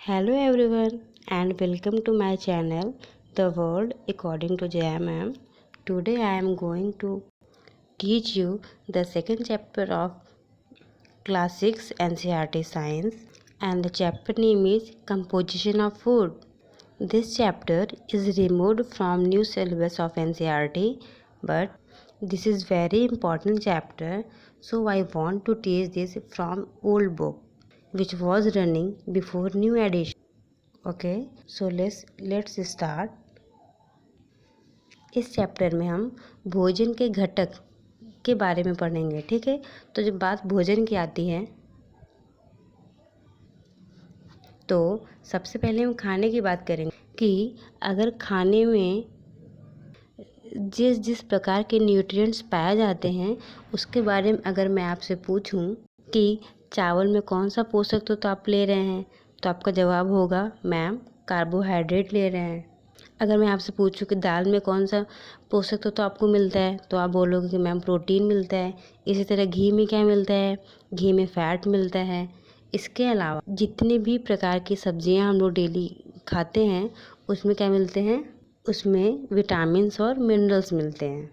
Hello everyone and welcome to my channel The World According to Jaya Ma'am. Today I am going to teach you the second chapter of Class 6 NCERT Science, and the chapter name is Composition of Food. This chapter is removed from new syllabus of NCERT, but this is very important chapter, so I want to teach this from old book which was running before new edition. Okay, so let's start. इस chapter में हम भोजन के घटक के बारे में पढ़ेंगे। ठीक है, तो जब बात भोजन की आती है तो सबसे पहले हम खाने की बात करेंगे कि अगर खाने में जिस जिस प्रकार के न्यूट्रिएंट्स पाए जाते हैं उसके बारे में अगर मैं आपसे पूछूं कि चावल में कौन सा पोषक तत्व आप ले रहे हैं, तो आपका जवाब होगा मैम कार्बोहाइड्रेट ले रहे हैं। अगर मैं आपसे पूछूं कि दाल में कौन सा पोषक तत्व आपको मिलता है, तो आप बोलोगे कि मैम प्रोटीन मिलता है। इसी तरह घी में क्या मिलता है, घी में फैट मिलता है। इसके अलावा जितने भी प्रकार की सब्जियां हम लोग डेली खाते हैं उसमें क्या मिलते हैं, उसमें विटामिन्स और मिनरल्स मिलते हैं।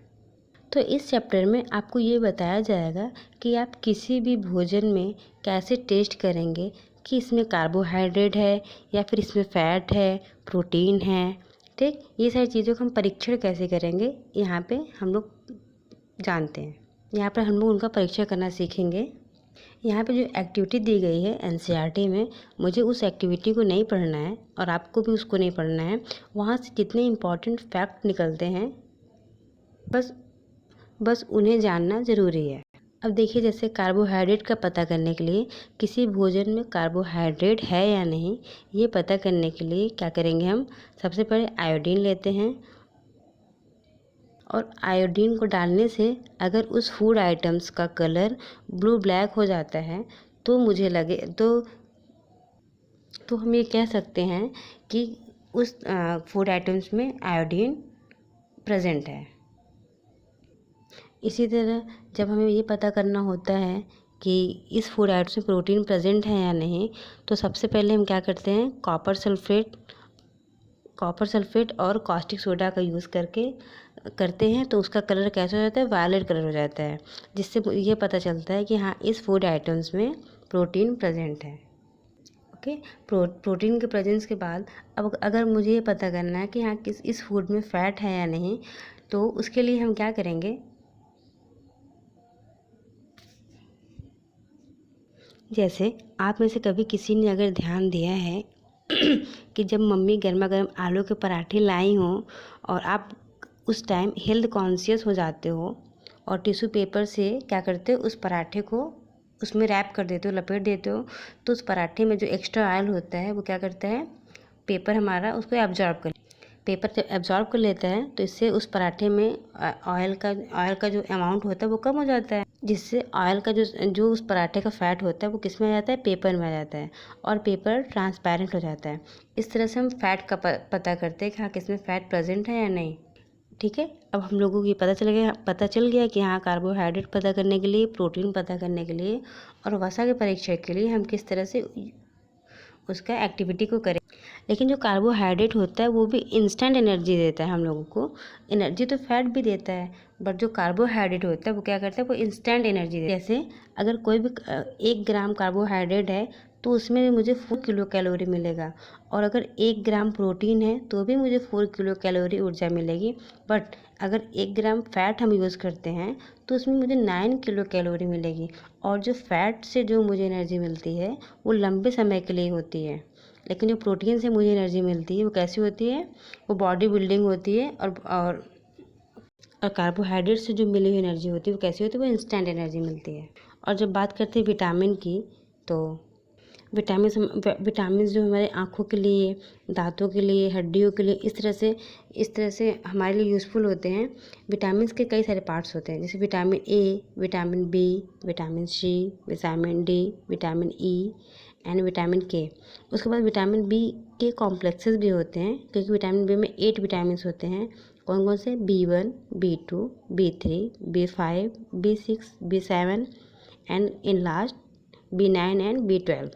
तो इस चैप्टर में आपको ये बताया जाएगा कि आप किसी भी भोजन में कैसे टेस्ट करेंगे कि इसमें कार्बोहाइड्रेट है या फिर इसमें फैट है, प्रोटीन है। ठीक, ये सारी चीज़ों का हम परीक्षण कैसे करेंगे यहाँ पे हम लोग जानते हैं। यहाँ पर हम लोग उनका परीक्षण करना सीखेंगे। यहाँ पे जो एक्टिविटी दी गई है एनसीईआरटी में, मुझे उस एक्टिविटी को नहीं पढ़ना है और आपको भी उसको नहीं पढ़ना है। वहाँ से जितने इम्पॉर्टेंट फैक्ट निकलते हैं बस उन्हें जानना ज़रूरी है। अब देखिए, जैसे कार्बोहाइड्रेट का पता करने के लिए किसी भोजन में कार्बोहाइड्रेट है या नहीं, ये पता करने के लिए क्या करेंगे, हम सबसे पहले आयोडीन लेते हैं और आयोडीन को डालने से अगर उस फूड आइटम्स का कलर ब्लू ब्लैक हो जाता है तो मुझे लगे तो हम ये कह सकते हैं कि उस फूड आइटम्स में आयोडीन प्रेजेंट है। इसी तरह जब हमें ये पता करना होता है कि इस फूड आइटम्स में प्रोटीन प्रेजेंट है या नहीं, तो सबसे पहले हम क्या करते हैं, कॉपर सल्फेट और कॉस्टिक सोडा का यूज़ करते हैं। तो उसका कलर कैसा हो जाता है, वायलेट कलर हो जाता है, जिससे ये पता चलता है कि हाँ इस फूड आइटम्स में प्रोटीन प्रेजेंट है। ओके, प्रोटीन के प्रेजेंस के बाद अब अगर मुझे ये पता करना है कि हाँ इस फूड में फ़ैट है या नहीं, तो उसके लिए हम क्या करेंगे, जैसे आप में से कभी किसी ने अगर ध्यान दिया है कि जब मम्मी गर्मा गर्म आलू के पराठे लाई हों और आप उस टाइम हेल्थ कॉन्शियस हो जाते हो और टिश्यू पेपर से क्या करते हो, उस पराठे को उसमें रैप कर देते हो, लपेट देते हो, तो उस पराठे में जो एक्स्ट्रा ऑयल होता है वो क्या करता है, पेपर हमारा उसको पेपर जब एब्जॉर्ब कर लेता है तो इससे उस पराठे में ऑयल का जो अमाउंट होता है वो कम हो जाता है, जिससे ऑयल का जो उस पराठे का फैट होता है वो किस में आ जाता है, पेपर में आ जाता है और पेपर ट्रांसपेरेंट हो जाता है। इस तरह से हम फैट का पता करते हैं कि हाँ किसमें फ़ैट प्रेजेंट है या नहीं। ठीक है, अब हम लोगों को ये पता चल गया कि हाँ कार्बोहाइड्रेट पता करने के लिए, प्रोटीन पता करने के लिए और वसा के परीक्षण के लिए हम किस तरह से उसका एक्टिविटी को करें। लेकिन जो कार्बोहाइड्रेट होता है वो भी इंस्टेंट एनर्जी देता है हम लोगों को। एनर्जी तो फैट भी देता है, बट जो कार्बोहाइड्रेट होता है वो क्या करता है, वो इंस्टेंट एनर्जी देता है। जैसे अगर कोई भी 1 ग्राम कार्बोहाइड्रेट है तो उसमें मुझे 4 किलो कैलोरी मिलेगा, और अगर 1 ग्राम प्रोटीन है तो भी मुझे 4 किलो कैलोरी ऊर्जा मिलेगी। बट अगर 1 ग्राम फैट हम यूज़ करते हैं तो उसमें मुझे 9 किलो कैलोरी मिलेगी, और जो फैट से जो मुझे एनर्जी मिलती है वो लंबे समय के लिए होती है। लेकिन जो प्रोटीन से मुझे एनर्जी मिलती है वो कैसी होती है, वो बॉडी बिल्डिंग होती है, और कार्बोहाइड्रेट से जो मिली हुई एनर्जी होती है वो कैसी होती है, वो इंस्टेंट एनर्जी मिलती है। और जब बात करते हैं विटामिन की, तो विटामिन जो हमारे आँखों के लिए, दांतों के लिए, हड्डियों के लिए, इस तरह से हमारे लिए यूज़फुल होते हैं। विटामिन के कई सारे पार्ट्स होते हैं, जैसे vitamin A, vitamin B, vitamin C, vitamin D, vitamin E and vitamin K. उसके बाद विटामिन बी के कॉम्प्लेक्सेस भी होते हैं, क्योंकि विटामिन बी में 8 विटामिन होते हैं। कौन कौन से, B1, B2, B3, B5, B6, B7 and in last B9 and B12।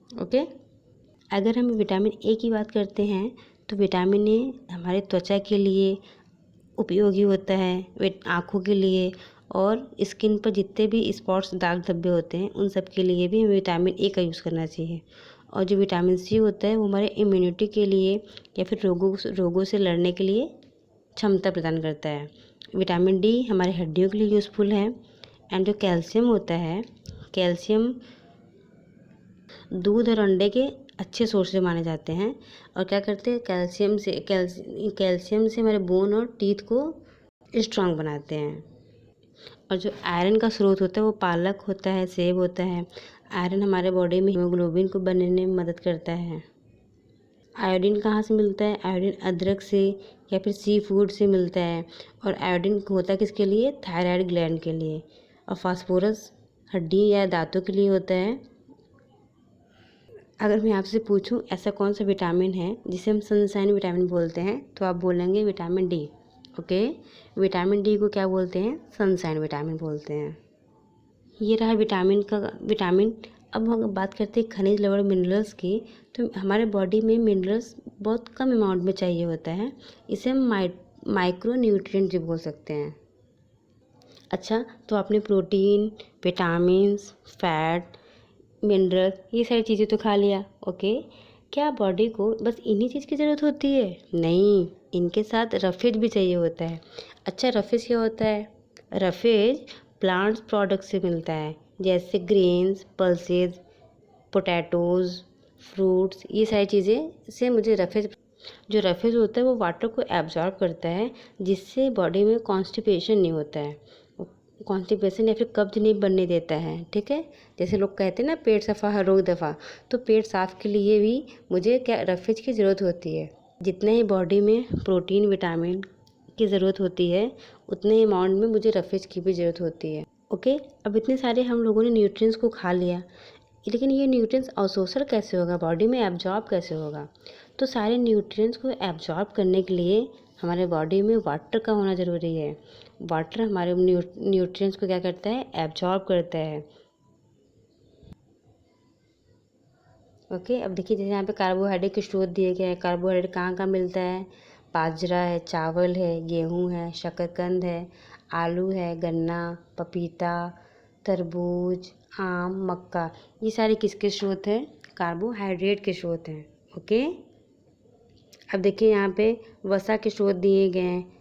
Okay, अगर हम विटामिन ए की बात करते हैं तो विटामिन ए हमारे त्वचा के लिए उपयोगी होता है, आँखों के लिए और स्किन पर जितने भी स्पॉट्स दाग धब्बे होते हैं उन सब के लिए भी हमें विटामिन ए का यूज़ करना चाहिए। और जो विटामिन सी होता है वो हमारे इम्यूनिटी के लिए या फिर रोगों से लड़ने के लिए क्षमता प्रदान करता है। विटामिन डी हमारे हड्डियों के लिए यूज़फुल है। एंड जो कैल्शियम होता है, कैल्शियम दूध और अंडे के अच्छे सोर्स से माने जाते हैं। और क्या करते हैं, कैल्शियम से हमारे बोन और टीथ को स्ट्रांग बनाते हैं। और जो आयरन का स्रोत होता है वो पालक होता है, सेब होता है। आयरन हमारे बॉडी में हीमोग्लोबिन को बनने में मदद करता है। आयोडीन कहाँ से मिलता है? आयोडीन अदरक से या फिर सी फूड से मिलता है। और आयोडीन होता किसके लिए? थायराइड ग्लैंड के लिए। और फास्फोरस हड्डी या दांतों के लिए होता है। अगर मैं आपसे पूछूं ऐसा कौन सा विटामिन है जिसे हम सनशाइन विटामिन बोलते हैं, तो आप बोलेंगे vitamin D. Okay, vitamin D को क्या बोलते हैं? सनशाइन विटामिन बोलते हैं। ये रहा विटामिन। अब हम बात करते हैं खनिज लवण मिनरल्स की। तो हमारे बॉडी में मिनरल्स बहुत कम अमाउंट में चाहिए होता है। इसे हम माइक्रो न्यूट्रिएंट भी बोल सकते हैं। अच्छा, तो आपने प्रोटीन, विटामिन्स, फैट, मिनरल ये सारी चीज़ें तो खा लिया। ओके, क्या बॉडी को बस इन्हीं चीज़ की ज़रूरत होती है? नहीं, इनके साथ रफेज भी चाहिए होता है। अच्छा, रफेज क्या होता है? रफेज प्लांट्स प्रोडक्ट से मिलता है, जैसे ग्रेन्स, पल्सेस, पोटैटोज़, फ्रूट्स, ये सारी चीज़ें से मुझे जो रफेज होता है वो वाटर को एब्जॉर्ब करता है, जिससे बॉडी में कॉन्स्टिपेशन नहीं होता है। कॉन्स्टिपेशन या फिर कब्ज नहीं बनने देता है। ठीक है, जैसे लोग कहते हैं ना पेट सफ़ा हर रोग दफ़ा, तो पेट साफ़ के लिए भी मुझे क्या रफेज की ज़रूरत होती है। जितने ही बॉडी में प्रोटीन विटामिन की ज़रूरत होती है उतने ही अमाउंट में मुझे रफेज की भी ज़रूरत होती है। ओके, अब इतने सारे हम लोगों ने न्यूट्रिएंट्स को खा लिया, लेकिन ये न्यूट्रिएंट्स अवशोषण कैसे होगा, बॉडी में एब्जॉर्ब कैसे होगा? तो सारे न्यूट्रिएंट्स को एब्जॉर्ब करने के लिए हमारे बॉडी में वाटर का होना ज़रूरी है। वाटर हमारे न्यूट्रिएंट्स को क्या करता है? एब्जॉर्ब करता है। ओके, अब देखिए जैसे यहाँ पे कार्बोहाइड्रेट के स्रोत दिए गए हैं। कार्बोहाइड्रेट कहाँ कहाँ मिलता है? बाजरा है, चावल है, गेहूँ है, शकरकंद है, आलू है, गन्ना, पपीता, तरबूज, आम, मक्का, ये सारे किसके स्रोत हैं? कार्बोहाइड्रेट के स्रोत हैं। ओके, अब देखिए यहाँ पे वसा के स्रोत दिए गए हैं।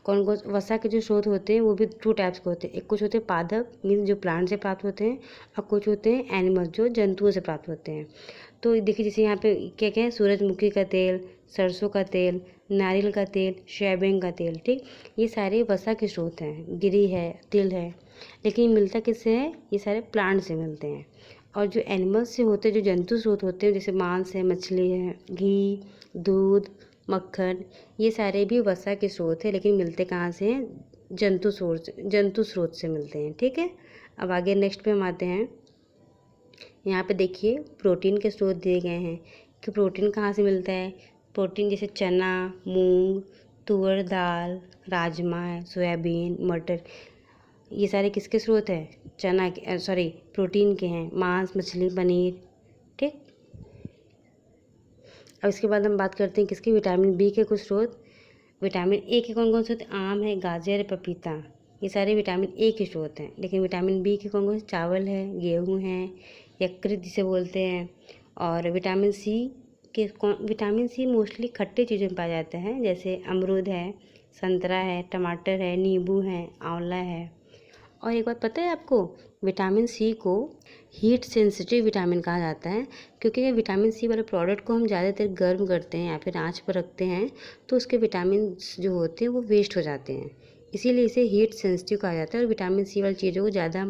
कौन कौन वसा के जो स्रोत होते हैं वो भी 2 टाइप्स के होते हैं। एक कुछ होते हैं पादप, मीन्स जो प्लांट से प्राप्त होते हैं, और कुछ होते हैं एनिमल, जो जंतुओं से प्राप्त होते हैं। तो देखिए जैसे यहाँ पे क्या क्या है? सूरजमुखी का तेल, सरसों का तेल, नारियल का तेल, सोयाबीन का तेल। ठीक, ये सारे वसा के स्रोत हैं। गिरी है, तिल है, लेकिन मिलता किससे है? ये सारे प्लांट से मिलते हैं। और जो एनिमल्स से होते हैं, जो जंतु स्रोत होते हैं, जैसे मांस है, मछली है, घी, दूध, मक्खन, ये सारे भी वसा के स्रोत हैं, लेकिन मिलते कहाँ से हैं? जंतु स्रोत से मिलते हैं। ठीक है, अब आगे नेक्स्ट पे हम आते हैं। यहाँ पे देखिए प्रोटीन के स्रोत दिए गए हैं कि प्रोटीन कहाँ से मिलता है। प्रोटीन जैसे चना, मूंग, तुअर दाल, राजमा है, सोयाबीन, मटर, ये सारे किसके स्रोत हैं? प्रोटीन के हैं। मांस, मछली, पनीर। ठीक, अब इसके बाद हम बात करते हैं किसकी? विटामिन बी के कुछ स्रोत। विटामिन ए के कौन कौन से होते हैं? आम है, गाजर है, पपीता, ये सारे विटामिन ए के स्रोत हैं। लेकिन विटामिन बी के कौन कौन से? चावल है, गेहूँ है, यकृत जिसे बोलते हैं। और विटामिन सी मोस्टली खट्टे चीज़ों में पाया जाता है, जैसे अमरूद है, संतरा है, टमाटर है, नींबू है, आंवला है। और एक बात पता है आपको, विटामिन सी को हीट सेंसिटिव विटामिन कहा जाता है, क्योंकि ये विटामिन सी वाले प्रोडक्ट को हम ज़्यादातर गर्म करते हैं या फिर आंच पर रखते हैं, तो उसके विटामिन जो होते हैं वो वेस्ट हो जाते हैं। इसीलिए इसे हीट सेंसिटिव कहा जाता है। और विटामिन सी वाली चीज़ों को ज़्यादा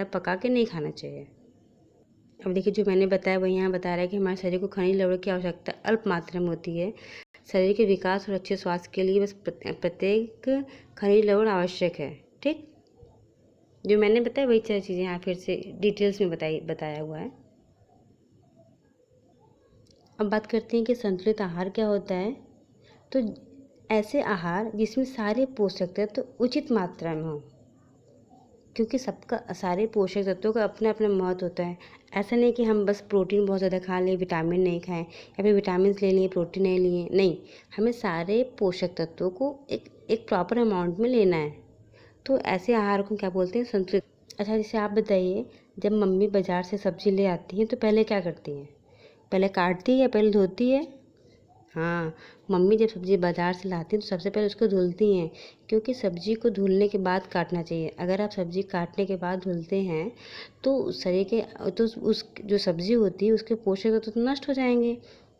पका के नहीं खाना चाहिए। अब देखिए जो मैंने बताया वही यहाँ बता रहा है कि हमारे शरीर को खनिज लवण की आवश्यकता अल्प मात्रा में होती है। शरीर के विकास और अच्छे स्वास्थ्य के लिए बस प्रत्येक खनिज लवण आवश्यक है। ठीक, जो मैंने बताया वही सारी चीज़ें यहाँ फिर से डिटेल्स में बताया हुआ है। अब बात करते हैं कि संतुलित आहार क्या होता है। तो ऐसे आहार जिसमें सारे पोषक तत्व तो उचित मात्रा में हो। क्योंकि सबका सारे पोषक तत्वों का अपना अपना महत्व होता है। ऐसा नहीं कि हम बस प्रोटीन बहुत ज़्यादा खा लें, विटामिन नहीं खाएं, या फिर विटामिन ले लिए प्रोटीन नहीं लिए, नहीं, हमें सारे पोषक तत्वों को एक प्रॉपर अमाउंट में लेना है। तो ऐसे आहार को क्या बोलते हैं? संतुलित। अच्छा, जैसे आप बताइए, जब मम्मी बाज़ार से सब्ज़ी ले आती हैं तो पहले क्या करती हैं? पहले काटती है या पहले धोती है? हाँ, मम्मी जब सब्ज़ी बाज़ार से लाती हैं तो सबसे पहले उसको धुलती हैं, क्योंकि सब्ज़ी को धुलने के बाद काटना चाहिए। अगर आप सब्ज़ी काटने के बाद धुलते हैं तो शरीर के तो उस जो सब्ज़ी होती है उसके पोषक तत्व तो नष्ट हो जाएंगे,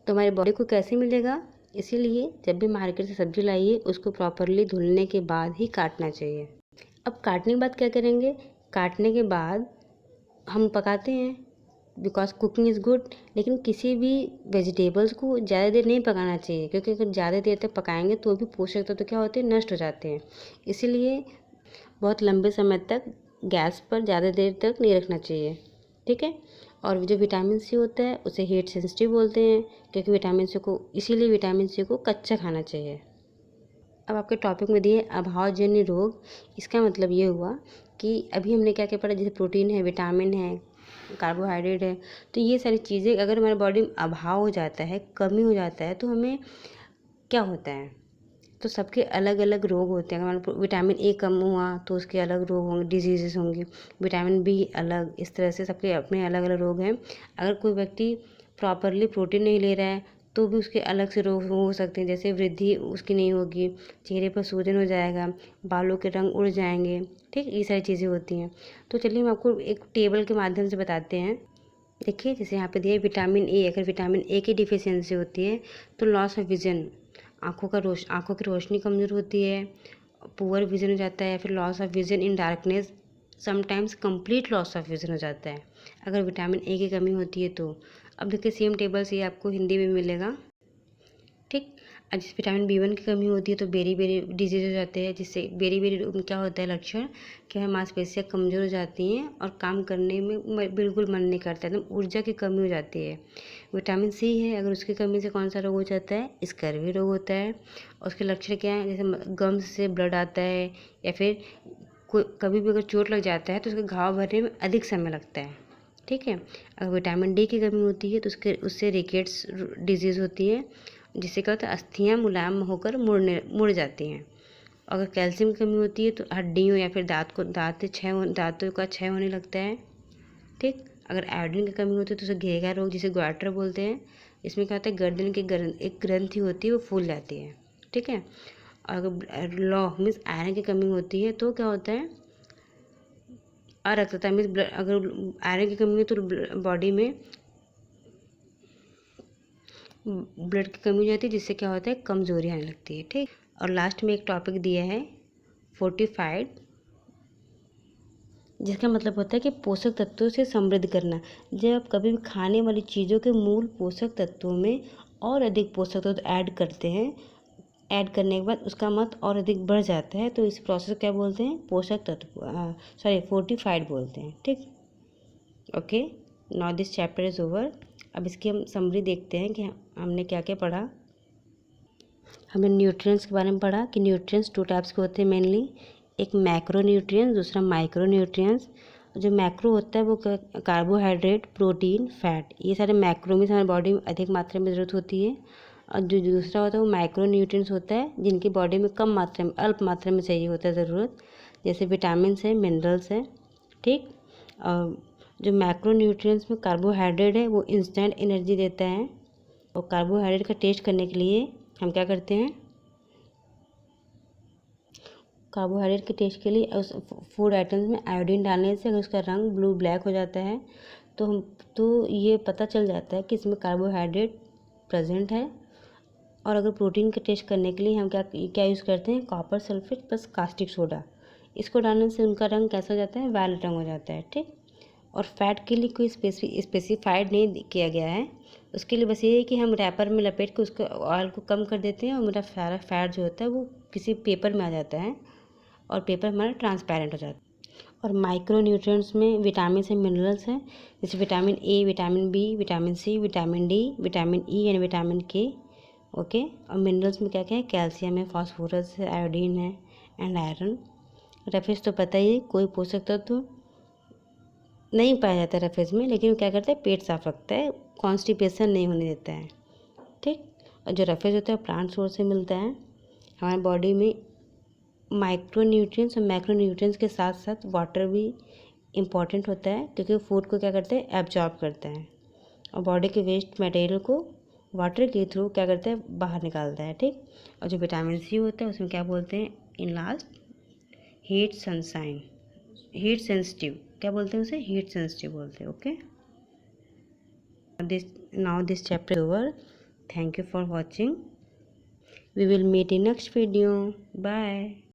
तो हमारी बॉडी को कैसे मिलेगा? इसीलिए जब भी मार्केट से सब्ज़ी लाइए उसको प्रॉपरली धुलने के बाद ही काटना चाहिए। अब काटने के बाद क्या करेंगे? काटने के बाद हम पकाते हैं, बिकॉज कुकिंग इज़ गुड। लेकिन किसी भी वेजिटेबल्स को ज़्यादा देर नहीं पकाना चाहिए, क्योंकि अगर ज़्यादा देर तक पकाएंगे तो भी पोषक तत्व क्या होते हैं? नष्ट हो जाते हैं। इसीलिए बहुत लंबे समय तक गैस पर ज़्यादा देर तक नहीं रखना चाहिए, ठीक है। और जो विटामिन सी होता है उसे हीट सेंसिटिव बोलते हैं, क्योंकि इसीलिए विटामिन सी को कच्चा खाना चाहिए। अब आपके टॉपिक में दिए अभावजन्य रोग। इसका मतलब ये हुआ कि अभी हमने क्या क्या पढ़ा, जैसे प्रोटीन है, विटामिन है, कार्बोहाइड्रेट है, तो ये सारी चीज़ें अगर हमारे बॉडी में अभाव हो जाता है, कमी हो जाता है, तो हमें क्या होता है? तो सबके अलग अलग रोग होते हैं। अगर हमारा विटामिन ए कम हुआ तो उसके अलग रोग होंगे, डिजीज़ होंगे। विटामिन बी अलग, इस तरह से सबके अपने अलग अलग रोग हैं। अगर कोई व्यक्ति प्रॉपरली प्रोटीन नहीं ले रहा है तो भी उसके अलग से रोग हो सकते हैं, जैसे वृद्धि उसकी नहीं होगी, चेहरे पर सूजन हो जाएगा, बालों के रंग उड़ जाएंगे, ठीक, ये सारी चीज़ें होती हैं। तो चलिए हम आपको एक टेबल के माध्यम से बताते हैं। देखिए, जैसे यहाँ पे दिया है विटामिन ए। अगर विटामिन ए की डिफिशियंसी होती है तो लॉस ऑफ विजन, आँखों की रोशनी कमज़ोर होती है, पुअर विज़न हो जाता है, फिर loss of vision in darkness, sometimes complete loss of vision हो जाता है अगर विटामिन ए की कमी होती है तो। अब देखिए सेम टेबल से आपको हिंदी में मिलेगा, ठीक। और जिस विटामिन बी1 की कमी होती है तो बेरी बेरी डिजीज़ हो जाते हैं, जिससे बेरी बेरी क्या होता है लक्षण, कि हमारी मांसपेशियाँ कमज़ोर हो जाती हैं और काम करने में बिल्कुल मन नहीं करता, एकदम ऊर्जा की कमी हो जाती है। विटामिन सी है, अगर उसकी कमी से कौन सा रोग हो जाता है? स्कर्वी रोग होता है। और उसके लक्षण क्या हैं? जैसे गम्स से ब्लड आता है, या फिर कोई कभी भी अगर चोट लग जाता है तो उसके घाव भरने में अधिक समय लगता है, ठीक है। अगर विटामिन डी की कमी होती है तो उससे रिकेट्स डिजीज़ होती है, जिससे क्या होता है? अस्थियाँ मुलायम होकर मुड़ जाती हैं। अगर कैल्शियम की कमी होती है तो हड्डियों या फिर दांतों का क्षय होने लगता है, ठीक। अगर आयोडीन की कमी होती है तो उसे घेगा रोग, जिसे ग्वाटर बोलते हैं। इसमें क्या होता है? गर्दन की एक ग्रंथि होती है वो फूल जाती है, ठीक है। अगर लौ मीन्स आयरन की कमी होती है तो क्या होता है? अरक्तता मीन्स ब्लड, अगर आयरन की कमी है तो बॉडी में ब्लड की कमी हो जाती है, जिससे क्या होता है? कमजोरी आने लगती है, ठीक। और लास्ट में एक टॉपिक दिया है फोर्टिफाइड, जिसका मतलब होता है कि पोषक तत्वों से समृद्ध करना। जब आप कभी भी खाने वाली चीज़ों के मूल पोषक तत्वों में और अधिक पोषक तत्व ऐड करते हैं, ऐड करने के बाद उसका महत्व और अधिक बढ़ जाता है, तो इस प्रोसेस को क्या बोलते हैं? पोषक तत्व फोर्टिफाइड बोलते हैं, ठीक। Okay, now this chapter is over. अब इसकी हम समरी देखते हैं कि हमने क्या क्या पढ़ा। हमने न्यूट्रिएंट्स के बारे में पढ़ा कि न्यूट्रिएंट्स 2 टाइप्स के होते हैं मेनली, एक मैक्रो न्यूट्रिएंट्स, दूसरा माइक्रो न्यूट्रिएंट्स। जो मैक्रो होता है वो कार्बोहाइड्रेट, प्रोटीन, फैट, ये सारे मैक्रो में हमारी बॉडी में अधिक मात्रा में ज़रूरत होती है। और जो दूसरा होता है वो माइक्रो न्यूट्रिएंट्स होता है, जिनकी बॉडी में कम मात्रा में, अल्प मात्रा में चाहिए होता है ज़रूरत, जैसे विटामिन्स है, मिनरल्स है, ठीक। और जो मैक्रो न्यूट्रिएंट्स में कार्बोहाइड्रेट है वो इंस्टेंट एनर्जी देता है, और कार्बोहाइड्रेट का टेस्ट करने के लिए हम क्या करते हैं? कार्बोहाइड्रेट के टेस्ट के लिए उस फूड आइटम्स में आयोडीन डालने से अगर उसका रंग ब्लू ब्लैक हो जाता है तो ये पता चल जाता है कि इसमें कार्बोहाइड्रेट प्रेजेंट है। और अगर प्रोटीन का टेस्ट करने के लिए हम क्या यूज़ करते हैं? Copper sulphate plus caustic soda, इसको डालने से उनका रंग कैसा हो जाता है? वायलेट रंग हो जाता है, ठीक। और फैट के लिए कोई स्पेसिफाइड नहीं किया गया है, उसके लिए बस ये है कि हम रैपर में लपेट के उसको ऑयल को कम कर देते हैं और मेरा सारा फैट जो होता है वो किसी पेपर में आ जाता है और पेपर हमारा ट्रांसपेरेंट हो जाता है। और माइक्रो न्यूट्रिएंट्स में विटामिन से मिनरल्स हैं, जैसे vitamin A, vitamin B, vitamin C, vitamin D, vitamin E and vitamin K, okay. और मिनरल्स में क्या क्या है? कैल्शियम है, फास्फोरस है, आयोडीन है एंड आयरन। रफेज तो पता ही है, कोई पोषक तत्व नहीं पाया जाता रफेज में, लेकिन वो क्या करता है, पेट साफ रखता है, कॉन्स्टिपेशन नहीं होने देता है। ठीक। और जो रफेज होता है प्लांट सोर्स से मिलता है। हमारे बॉडी में माइक्रो न्यूट्रिएंट्स और मैक्रो न्यूट्रिएंट्स के साथ साथ वाटर भी इम्पॉर्टेंट होता है, क्योंकि फूड को क्या करता है, एब्जॉर्ब करता है, और बॉडी के वेस्ट मटेरियल को वाटर के थ्रू क्या करता है, बाहर निकालता है। ठीक। और जो विटामिन सी होता है उसमें क्या बोलते हैं, in last, heat sunshine, heat sensitive, क्या बोलते हैं उसे, हीट सेंसिटिव बोलते हैं। Okay, now this chapter is over. Thank you for watching. We will meet in next video. Bye.